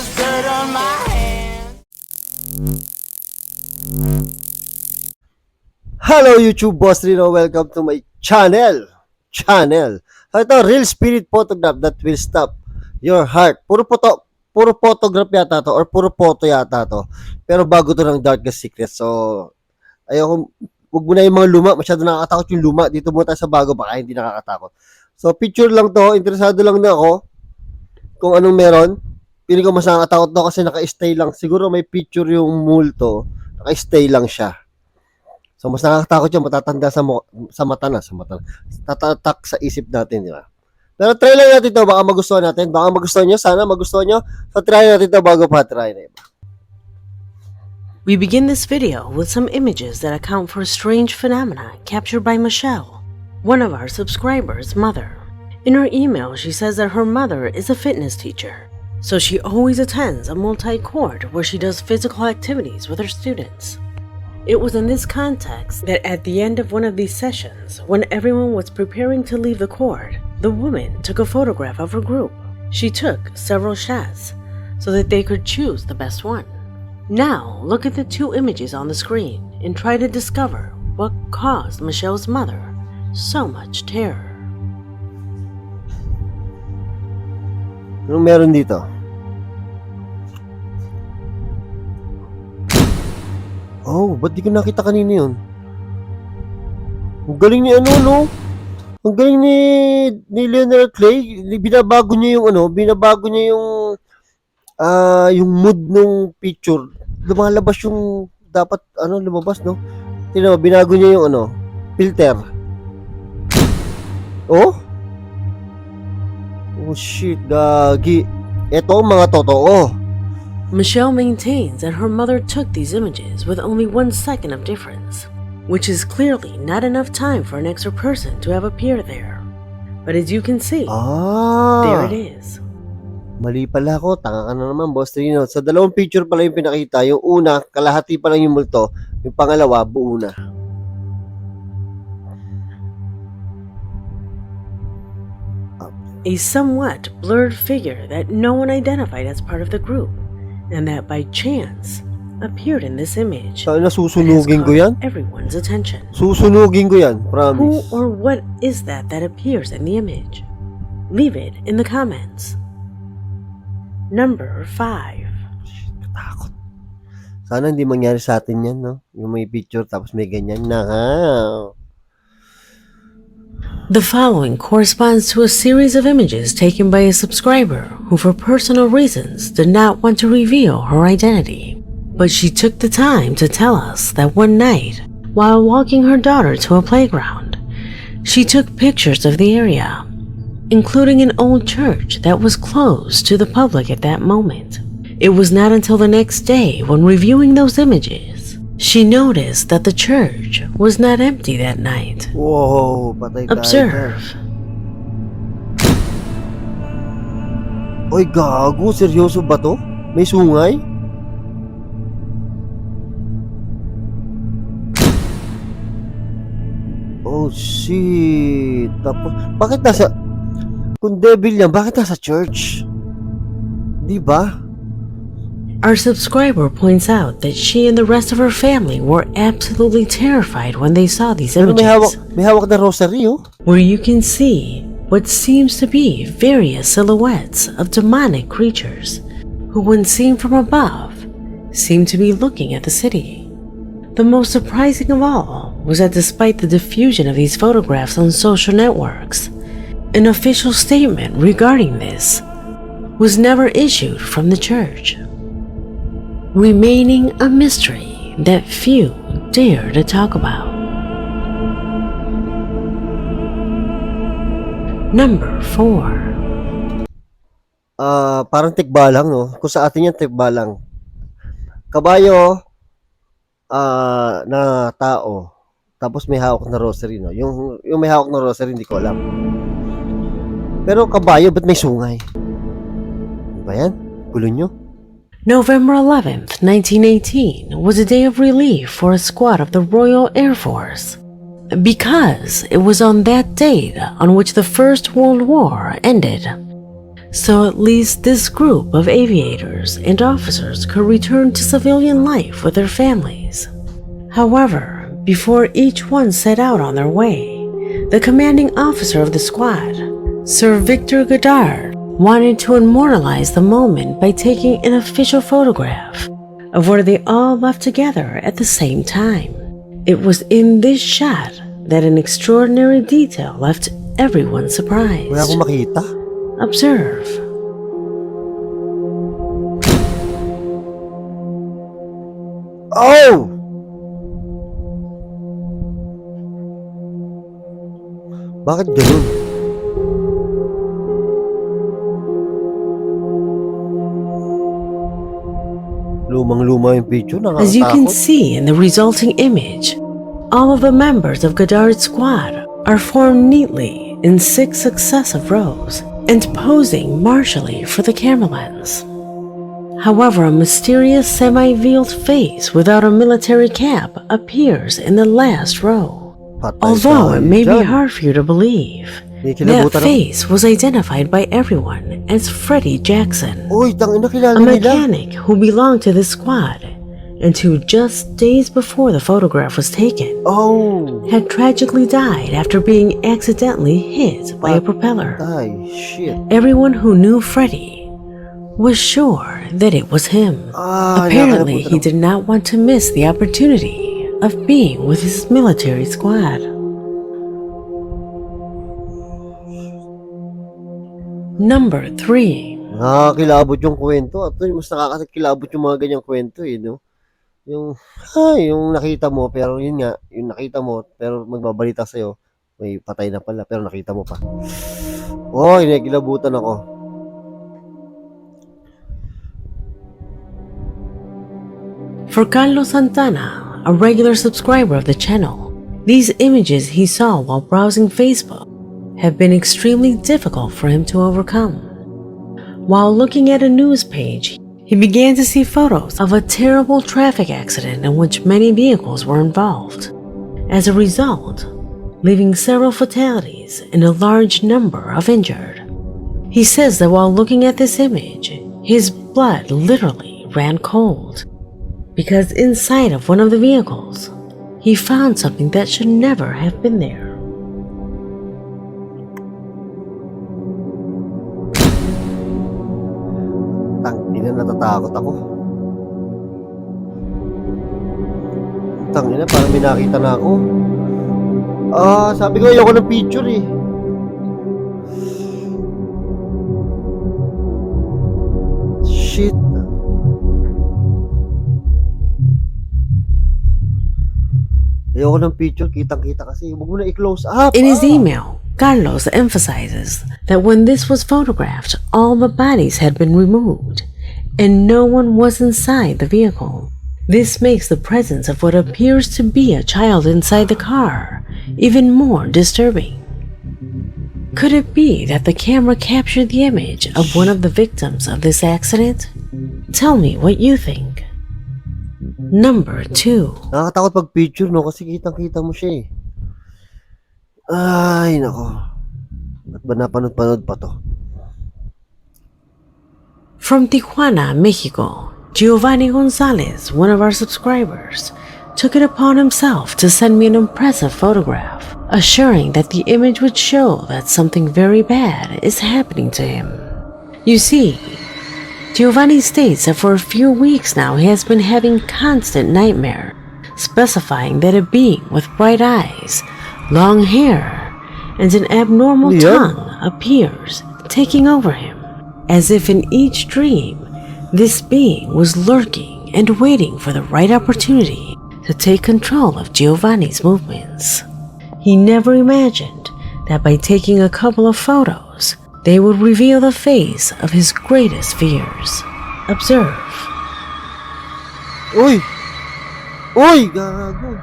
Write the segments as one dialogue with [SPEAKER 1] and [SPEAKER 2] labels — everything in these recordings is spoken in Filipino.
[SPEAKER 1] there's dirt on my hands.
[SPEAKER 2] Hello YouTube boss Rino, welcome to my channel. Ito, real spirit photograph that will stop your heart. Puro photograph yata to or puro photo yata to. Pero bago to ng Darkest Secret. So, ayoko, wag mo na yung mga luma, masyado nakakatakot yung luma. Dito muna tayo sa bago, baka hindi nakakatakot. So, picture lang to, interesado lang na ako kung anong meron. Pili ko mas nakakatakot to kasi naka-stay lang. Siguro may picture yung multo, naka-stay lang siya. So, mas nakakatakot yun, matatanda sa mata na. Tatatak sa isip natin, di ba? Pero try lang natin ito, baka magustuhan natin. Baka magustuhan nyo, sana magustuhan nyo. So, try natin ito bago pa try na iba.
[SPEAKER 3] We begin this video with some images that account for strange phenomena captured by Michelle, one of our subscribers' mother. In her email, she says that her mother is a fitness teacher, so she always attends a multi-court where she does physical activities with her students. It was in this context that at the end of one of these sessions, when everyone was preparing to leave the court, the woman took a photograph of her group. She took several shots so that they could choose the best one. Now, look at the two images on the screen and try to discover what caused Michelle's mother so much terror.
[SPEAKER 2] Anong meron dito? Oh, ba't di ko nakita kanina yun? Ang galing ni ano, no? Ang galing ni Leonard Clay. Binabago niya yung mood ng picture. Lumalabas yung dapat, lumabas, no? Tingnan mo, binago niya yung, filter. Oh? Oh, shit, gagi. Ito ang mga totoo.
[SPEAKER 3] Michelle maintains that her mother took these images with only 1 second of difference, which is clearly not enough time for an extra person to have appeared there. But as you can see, there it is.
[SPEAKER 2] Mali pala ako, tanga ka na naman, Boss Trino. Sa dalawang picture pala yung pinakita. Yung una, kalahati pa lang yung multo. Yung pangalawa, buo na.
[SPEAKER 3] A somewhat blurred figure that no one identified as part of the group, and that by chance appeared in this image.
[SPEAKER 2] Saan na susunugin ko yan?
[SPEAKER 3] Everyone's attention.
[SPEAKER 2] Susunugin ko yan, promise.
[SPEAKER 3] Who or what is that appears in the image? Leave it in the comments. Number 5.
[SPEAKER 2] Katakot. Sana hindi mangyari sa atin yan, no? Yung may picture tapos may ganyan na.
[SPEAKER 3] The following corresponds to a series of images taken by a subscriber who for personal reasons did not want to reveal her identity. But she took the time to tell us that one night, while walking her daughter to a playground, she took pictures of the area, including an old church that was closed to the public at that moment. It was not until the next day when reviewing those images she noticed that the church was not empty that night.
[SPEAKER 2] Wow, patay tayo.
[SPEAKER 3] Observe.
[SPEAKER 2] Oy, gago, seryoso ba to? May sungay? Oh, shit. Tapos, kung devil yan, bakit nasa church? Di ba?
[SPEAKER 3] Our subscriber points out that she and the rest of her family were absolutely terrified when they saw these
[SPEAKER 2] Pero
[SPEAKER 3] images,
[SPEAKER 2] may hawak na rosary, oh.
[SPEAKER 3] where you can see what seems to be various silhouettes of demonic creatures who, when seen from above, seem to be looking at the city. The most surprising of all was that despite the diffusion of these photographs on social networks, an official statement regarding this was never issued from the church, remaining a mystery that few dare to talk about. Number 4.
[SPEAKER 2] Parang tikbalang, no? Kung sa atin yan, tikbalang. Kabayo, na tao. Tapos may hawak na rosary, no? Yung may hawak na rosary, hindi ko alam. Pero kabayo, ba't may sungay? Ano ba yan? Gulo nyo?
[SPEAKER 3] November 11th, 1918 was a day of relief for a squad of the Royal Air Force, because it was on that date on which the First World War ended. so at least this group of aviators and officers could return to civilian life with their families. However, before each one set out on their way, the commanding officer of the squad, Sir Victor Godard, wanted to immortalize the moment by taking an official photograph of where they all left together at the same time. It was in this shot that an extraordinary detail left everyone surprised.
[SPEAKER 2] Wala akong makita.
[SPEAKER 3] Observe.
[SPEAKER 2] Oh! Bakit ganun? Lumang-luma yung picture,
[SPEAKER 3] As you can
[SPEAKER 2] nakakatakot.
[SPEAKER 3] see in the resulting image, all of the members of Godard's squad are formed neatly in 6 successive rows and posing martially for the camera lens. However, a mysterious semi-veiled face without a military cap appears in the last row.
[SPEAKER 2] Patay
[SPEAKER 3] Although
[SPEAKER 2] tayo
[SPEAKER 3] it may be
[SPEAKER 2] dyan.
[SPEAKER 3] hard for you to believe,
[SPEAKER 2] May
[SPEAKER 3] that
[SPEAKER 2] kilabutan ako.
[SPEAKER 3] face was identified by everyone as Freddie Jackson,
[SPEAKER 2] Uy, tangina, kilala
[SPEAKER 3] a
[SPEAKER 2] nila.
[SPEAKER 3] mechanic who belonged to this squad and who just days before the photograph was taken
[SPEAKER 2] Oh!
[SPEAKER 3] had tragically died after being accidentally hit by a propeller.
[SPEAKER 2] Ay, shit.
[SPEAKER 3] Everyone who knew Freddie was sure that it was him.
[SPEAKER 2] Ah,
[SPEAKER 3] Apparently, he
[SPEAKER 2] nakalimutan
[SPEAKER 3] did not want to miss the opportunity of being with his military squad. Number 3.
[SPEAKER 2] Nakakilabot yung kwento. At mas nakakakilabot yung mga ganyang kwento eh, no? Yung nakita mo, pero yun nga, yung nakita mo, pero magbabalita sa'yo, may patay na pala, pero nakita mo pa. Oh, nakikilabutan ako.
[SPEAKER 3] For Carlos Santana, a regular subscriber of the channel, these images he saw while browsing Facebook have been extremely difficult for him to overcome. While looking at a news page, he began to see photos of a terrible traffic accident in which many vehicles were involved. As a result, leaving several fatalities and a large number of injured. He says that while looking at this image, his blood literally ran cold, because inside of one of the vehicles, he found something that should never have been there.
[SPEAKER 2] Tangina, natatakot ako. Tangina, parang may nakita na ako. Ah, sabi ko ayoko ng picture eh. Shit. Ayoko ng picture, kitang-kita kasi. Huwag mo na i-close up.
[SPEAKER 3] In his email, Carlos emphasizes that when this was photographed, all the bodies had been removed and no one was inside the vehicle. This makes the presence of what appears to be a child inside the car even more disturbing. Could it be that the camera captured the image of one of the victims of this accident? Tell me what you think. Number 2.
[SPEAKER 2] Nakakatakot pag picture, no? Kasi kitang-kita mo siya eh. Ay, nako. Ba't ba napanood-panood pa to?
[SPEAKER 3] From Tijuana, Mexico, Giovanni Gonzalez, one of our subscribers, took it upon himself to send me an impressive photograph, assuring that the image would show that something very bad is happening to him. You see, Giovanni states that for a few weeks now he has been having constant nightmare, specifying that a being with bright eyes, long hair, and an abnormal tongue appears, taking over him, as if in each dream this being was lurking and waiting for the right opportunity to take control of Giovanni's movements. He never imagined that by taking a couple of photos, they would reveal the face of his greatest fears. Observe.
[SPEAKER 2] Uy! Uy! Gago!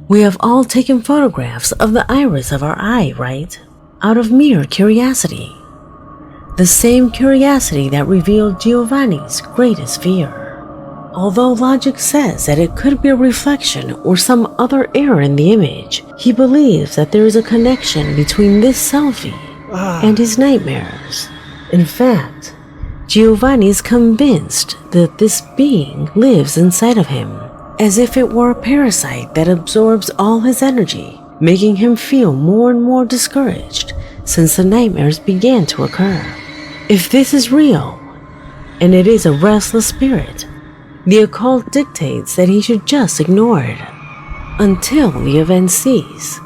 [SPEAKER 3] We have all taken photographs of the iris of our eye, right? Out of mere curiosity. The same curiosity that revealed Giovanni's greatest fear. Although logic says that it could be a reflection or some other error in the image, he believes that there is a connection between this selfie and his nightmares. In fact, Giovanni is convinced that this being lives inside of him, as if it were a parasite that absorbs all his energy, making him feel more and more discouraged since the nightmares began to occur. If this is real, and it is a restless spirit, the occult dictates that he should just ignore it until the event cease.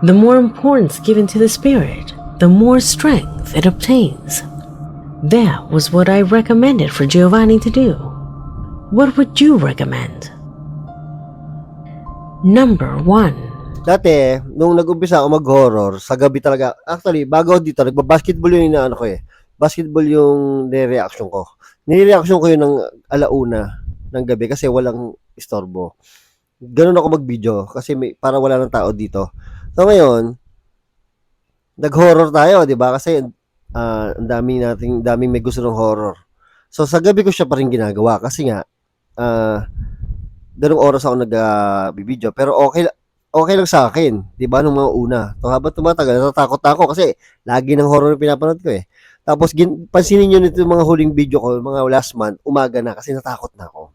[SPEAKER 3] The more importance given to the spirit, the more strength it obtains. That was what I recommended for Giovanni to do. What would you recommend? Number 1.
[SPEAKER 2] Dati, nung nag-umpisa ako mag-horror, sa gabi talaga, actually, bago dito, nagba-basketball yung inaano ko eh. Basketball yung nireaction ko. Nireaction ko yun ng alauna ng gabi kasi walang istorbo. Ganun ako mag-video kasi para wala ng tao dito. So ngayon, nag-horror tayo, di ba? Kasi ang daming may gusto ng horror. So sa gabi ko siya pa rin ginagawa kasi nga, ganung oras ako nag-video. Pero okay lang sa akin, di ba, nung mga una. So habang tumatagal, natatakot ako kasi lagi ng horror yung pinapanood ko eh. Tapos pansinin nyo nito mga huling video ko, mga last month, umaga na kasi natakot na ako.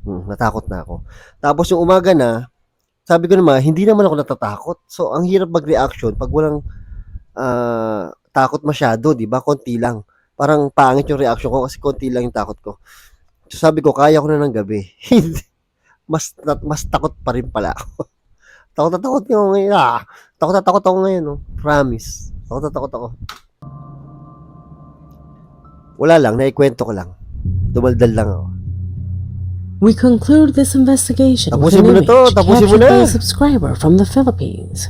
[SPEAKER 2] Natakot na ako. Tapos yung umaga na, sabi ko naman, hindi naman ako natatakot. So ang hirap mag-reaction pag walang takot masyado, di ba? Konti lang. Parang pangit yung reaction ko kasi konti lang yung takot ko. So sabi ko, kaya ko na ng gabi. mas takot pa rin pala ako. Takot na takot ako ngayon. Takot na takot ako ngayon. No? Promise. Takot na takot ako. Wala lang, naikwento ko lang. Dumaldal lang ako.
[SPEAKER 3] We conclude this investigation with
[SPEAKER 2] Tapusin
[SPEAKER 3] an
[SPEAKER 2] mo na
[SPEAKER 3] image
[SPEAKER 2] to, tapusin mo
[SPEAKER 3] captured by
[SPEAKER 2] na.
[SPEAKER 3] a subscriber from the Philippines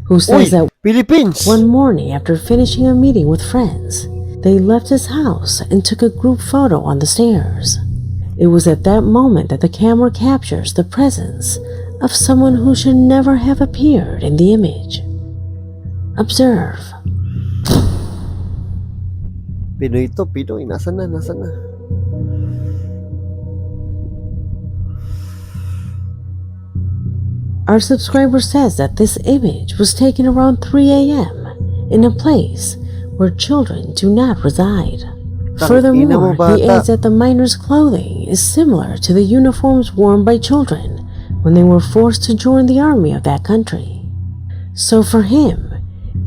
[SPEAKER 3] who
[SPEAKER 2] Uy,
[SPEAKER 3] says that
[SPEAKER 2] Philippines!
[SPEAKER 3] one morning after finishing a meeting with friends, they left his house and took a group photo on the stairs. It was at that moment that the camera captures the presence of someone who should never have appeared in the image. Observe.
[SPEAKER 2] Pinoy to, Pinoy. Nasaan na?
[SPEAKER 3] Our subscriber says that this image was taken around 3 a.m. in a place where children do not reside. Furthermore, he adds that the minors' clothing is similar to the uniforms worn by children when they were forced to join the army of that country. So for him,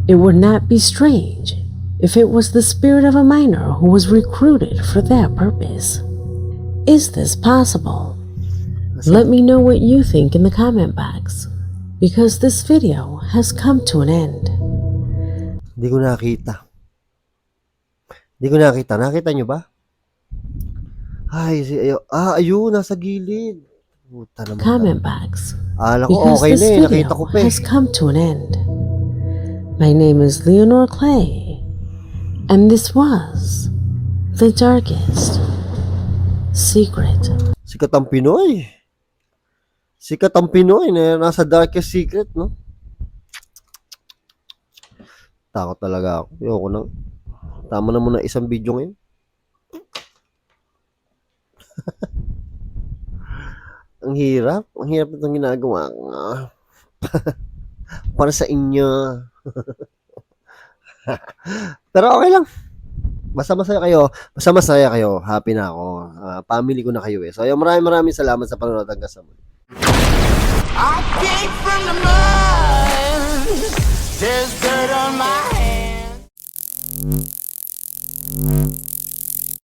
[SPEAKER 3] it would not be strange if it was the spirit of a minor who was recruited for that purpose. Is this possible? Let me know what you think in the comment box, because this video has come to an end.
[SPEAKER 2] Hindi ko nakita. Nakita nyo ba? Ay, ayun, nasa gilid. Puta naman.
[SPEAKER 3] Comment box,
[SPEAKER 2] Ala ko,
[SPEAKER 3] because
[SPEAKER 2] okay
[SPEAKER 3] this
[SPEAKER 2] na eh.
[SPEAKER 3] video
[SPEAKER 2] Nakita ko pa eh.
[SPEAKER 3] has come to an end. My name is Leonor Clay, and this was The Darkest Secret.
[SPEAKER 2] Sikat ang Pinoy. Sikat ang Pinoy na nasa Darkest Secret, no? Takot talaga ako. Ayoko na. Tama na muna isang video ngayon. Ang hirap. Ang hirap itong ginagawa ko. Para sa inyo. Pero okay lang. Basta masaya kayo. Happy na ako. Family ko na kayo eh. So, maraming salamat sa panonood hanggang sa muli.